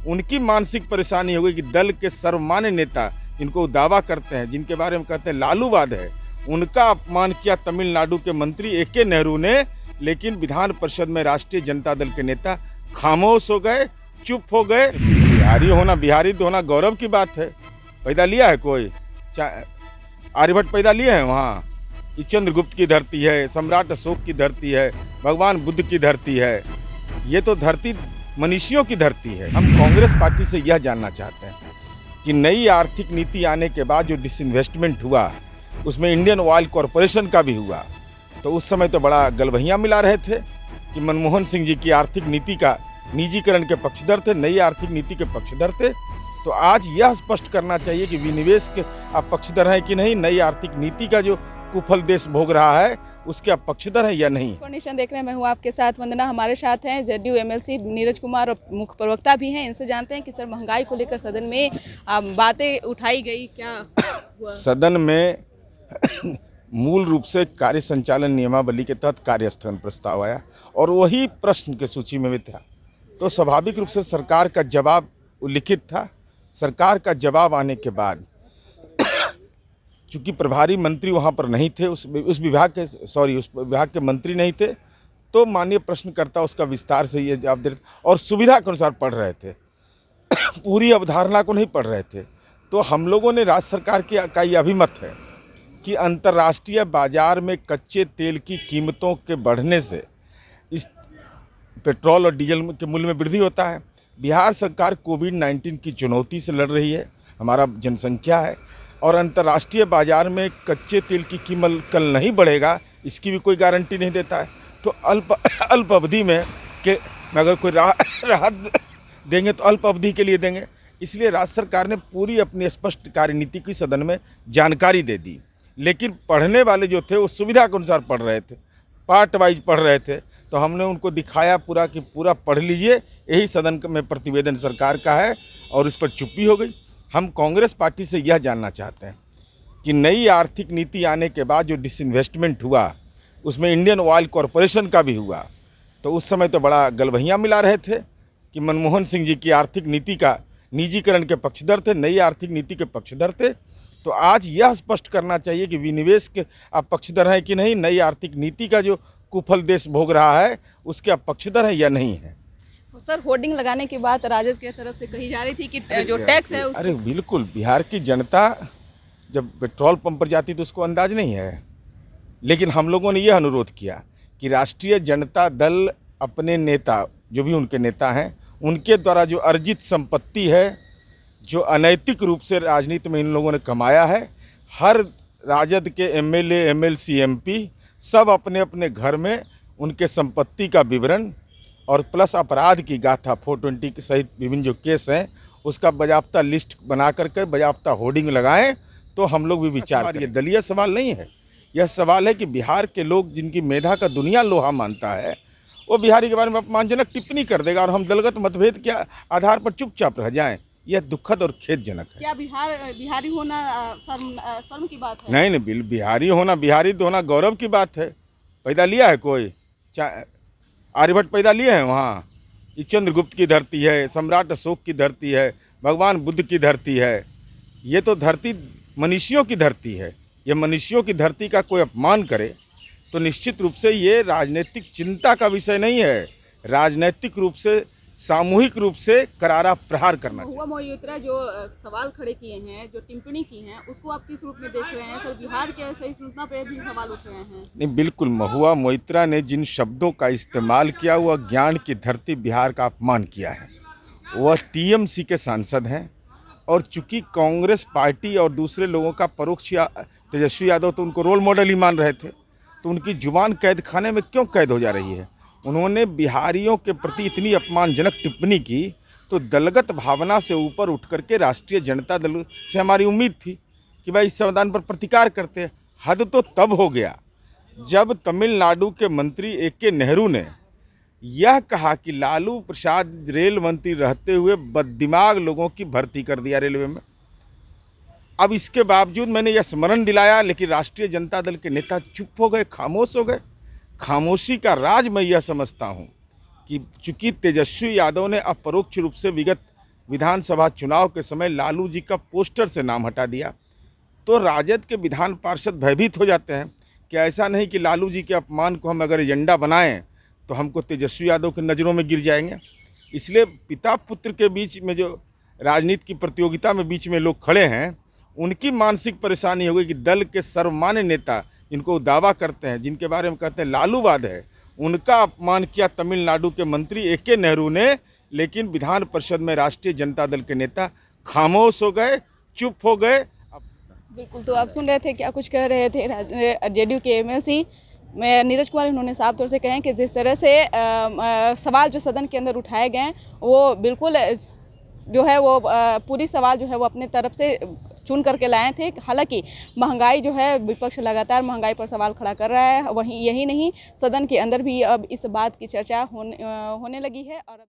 उनकी मानसिक परेशानी हो गई कि दल के सर्वमान्य नेता जिनको दावा करते हैं, जिनके बारे में कहते हैं लालूवाद है, उनका अपमान किया तमिलनाडु के मंत्री ए.के. नेहरू ने। लेकिन विधान परिषद में राष्ट्रीय जनता दल के नेता खामोश हो गए, चुप हो गए। बिहारी होना गौरव की बात है। पैदा लिया है कोई? आर्यभट्ट पैदा लिए हैं वहाँ? ये चंद्रगुप्त की धरती है, सम्राट अशोक की धरती है, भगवान बुद्ध की धरती है। ये तो धरती मनीषियों की धरती है। हम कांग्रेस पार्टी से यह जानना चाहते हैं कि नई आर्थिक नीति आने के बाद जो डिसइन्वेस्टमेंट हुआ, उसमें इंडियन ऑयल कॉरपोरेशन का भी हुआ, तो उस समय तो बड़ा गलबहियाँ मिला रहे थे कि मनमोहन सिंह जी की आर्थिक नीति का निजीकरण के पक्षधर थे, नई आर्थिक नीति के पक्षधर थे। तो आज यह स्पष्ट करना चाहिए कि विनिवेश के आप पक्षधर हैं कि नहीं, नई आर्थिक नीति का जो कुफल देश भोग रहा है उसके आप पक्षधर हैं या नहीं। कंडीशन देख रहे हैं, मैं हूँ आपके साथ वंदना। हमारे साथ हैं जेडीयू एमएलसी नीरज कुमार और मुख्य प्रवक्ता भी हैं। इनसे जानते हैं कि सर महंगाई को लेकर सदन में बातें उठाई गई, क्या हुआ? सदन में मूल रूप से कार्य संचालन नियमावली के तहत कार्यस्थगन प्रस्ताव आया और वही प्रश्न के सूची में भी था। तो स्वाभाविक रूप से सरकार का जवाब उल्लिखित था। सरकार का जवाब आने के बाद चूंकि प्रभारी मंत्री वहाँ पर नहीं थे, उस विभाग के मंत्री नहीं थे, तो माननीय प्रश्नकर्ता उसका विस्तार से ये जवाब दे रहे थे और सुविधा के अनुसार पढ़ रहे थे, पूरी अवधारणा को नहीं पढ़ रहे थे। तो हम लोगों ने राज्य सरकार का ये अभिमत है कि अंतर्राष्ट्रीय बाजार में कच्चे तेल की कीमतों के बढ़ने से इस पेट्रोल और डीजल के मूल्य में वृद्धि होता है। बिहार सरकार कोविड-19 की चुनौती से लड़ रही है, हमारा जनसंख्या है, और अंतर्राष्ट्रीय बाजार में कच्चे तेल की कीमत कल नहीं बढ़ेगा, इसकी भी कोई गारंटी नहीं देता है। तो अल्प अवधि में अगर कोई राहत देंगे तो अल्प अवधि के लिए देंगे। इसलिए राज्य सरकार ने पूरी अपनी स्पष्ट कार्यनीति की सदन में जानकारी दे दी। लेकिन पढ़ने वाले जो थे वो सुविधा के अनुसार पढ़ रहे थे, पार्ट वाइज पढ़ रहे थे। तो हमने उनको दिखाया पूरा कि पूरा पढ़ लीजिए, यही सदन में प्रतिवेदन सरकार का है, और इस पर चुप्पी हो गई। हम कांग्रेस पार्टी से यह जानना चाहते हैं कि नई आर्थिक नीति आने के बाद जो डिसइन्वेस्टमेंट हुआ, उसमें इंडियन ऑयल कॉरपोरेशन का भी हुआ, तो उस समय तो बड़ा गलबहियाँ मिला रहे थे कि मनमोहन सिंह जी की आर्थिक नीति का निजीकरण के पक्षधर थे, नई आर्थिक नीति के पक्षधर थे। तो आज यह स्पष्ट करना चाहिए कि विनिवेश के आप पक्षधर हैं कि नहीं, नई आर्थिक नीति का जो कुफल देश भोग रहा है उसके आप पक्षधर हैं या नहीं है। सर होर्डिंग लगाने के बाद राजद की तरफ से कही जा रही थी कि जो टैक्स है अरे बिल्कुल, बिहार की जनता जब पेट्रोल पंप पर जाती तो उसको अंदाज नहीं है। लेकिन हम लोगों ने यह अनुरोध किया कि राष्ट्रीय जनता दल अपने नेता, जो भी उनके नेता हैं, उनके द्वारा जो अर्जित संपत्ति है, जो अनैतिक रूप से राजनीति में इन लोगों ने कमाया है, हर राजद के एमएलए, एमएलसी, एमपी सब अपने अपने घर में उनके संपत्ति का विवरण और प्लस अपराध की गाथा 420 के सहित विभिन्न जो केस हैं उसका बाजाप्ता लिस्ट बना करके बाजाप्ता होर्डिंग लगाएं, तो हम लोग भी विचार करें। ये दलीय सवाल नहीं है, यह सवाल है कि बिहार के लोग जिनकी मेधा का दुनिया लोहा मानता है, वो बिहारी के बारे में अपमानजनक टिप्पणी कर देगा और हम दलगत मतभेद के आधार पर चुपचाप रह जाएं। यह दुखद और खेदजनक है। क्या बिहारी होना शर्म की बात है? नहीं, बिहारी होना गौरव की बात है। पैदा लिया है कोई? आर्यभट्ट पैदा लिए हैं वहाँ? ये चंद्रगुप्त की धरती है, सम्राट अशोक की धरती है, भगवान बुद्ध की धरती है। ये तो धरती मनीषियों की धरती है। ये मनीषियों की धरती का कोई अपमान करे तो निश्चित रूप से ये राजनीतिक चिंता का विषय नहीं है। राजनीतिक रूप से, सामूहिक रूप से करारा प्रहार करना चाहिए। महुआ मोइत्रा जो सवाल खड़े किए हैं, जो टिप्पणी की हैं, उसको आप किस रूप में देख रहे हैं? सर बिहार के सहिष्णुता पे भी सवाल उठ रहे हैं। नहीं, बिल्कुल, महुआ मोइत्रा ने जिन शब्दों का इस्तेमाल किया, वह ज्ञान की धरती बिहार का अपमान किया है। वह टीएमसी के सांसद हैं और चूंकि कांग्रेस पार्टी और दूसरे लोगों का परोक्ष तेजस्वी यादव तो उनको रोल मॉडल ही मान रहे थे, तो उनकी जुबान कैद खाने में क्यों कैद हो जा रही है? उन्होंने बिहारियों के प्रति इतनी अपमानजनक टिप्पणी की, तो दलगत भावना से ऊपर उठ करके राष्ट्रीय जनता दल से हमारी उम्मीद थी कि भाई इस संविधान पर प्रतिकार करते हैं। हद तो तब हो गया जब तमिलनाडु के मंत्री ए.के. नेहरू ने यह कहा कि लालू प्रसाद रेल मंत्री रहते हुए बददिमाग लोगों की भर्ती कर दिया रेलवे में। अब इसके बावजूद मैंने यह स्मरण दिलाया, लेकिन राष्ट्रीय जनता दल के नेता चुप हो गए, खामोश हो गए। खामोशी का राज मैं यह समझता हूं कि चूंकि तेजस्वी यादव ने अपरोक्ष रूप से विगत विधानसभा चुनाव के समय लालू जी का पोस्टर से नाम हटा दिया, तो राजद के विधान पार्षद भयभीत हो जाते हैं कि ऐसा नहीं कि लालू जी के अपमान को हम अगर एजेंडा बनाएं तो हमको तेजस्वी यादव की नज़रों में गिर जाएंगे। इसलिए पिता पुत्र के बीच में जो राजनीति की प्रतियोगिता में बीच में लोग खड़े हैं, उनकी मानसिक परेशानी हो गई कि दल के सर्वमान्य नेता जिनको दावा करते हैं, जिनके बारे में कहते हैं लालूवाद है, उनका अपमान किया तमिलनाडु के मंत्री ए.के. नेहरू ने। लेकिन विधान परिषद में राष्ट्रीय जनता दल के नेता खामोश हो गए, चुप हो गए। बिल्कुल, तो आप सुन रहे थे क्या कुछ कह रहे थे जेडीयू के एमएलसी में नीरज कुमार। उन्होंने साफ तौर से कहे कि जिस तरह से सवाल जो सदन के अंदर उठाए गए वो बिल्कुल जो है वो पूरी सवाल जो है वो अपने तरफ से चुन करके लाए थे। हालांकि महंगाई जो है, विपक्ष लगातार महंगाई पर सवाल खड़ा कर रहा है। वहीं यही नहीं, सदन के अंदर भी अब इस बात की चर्चा होने लगी है। और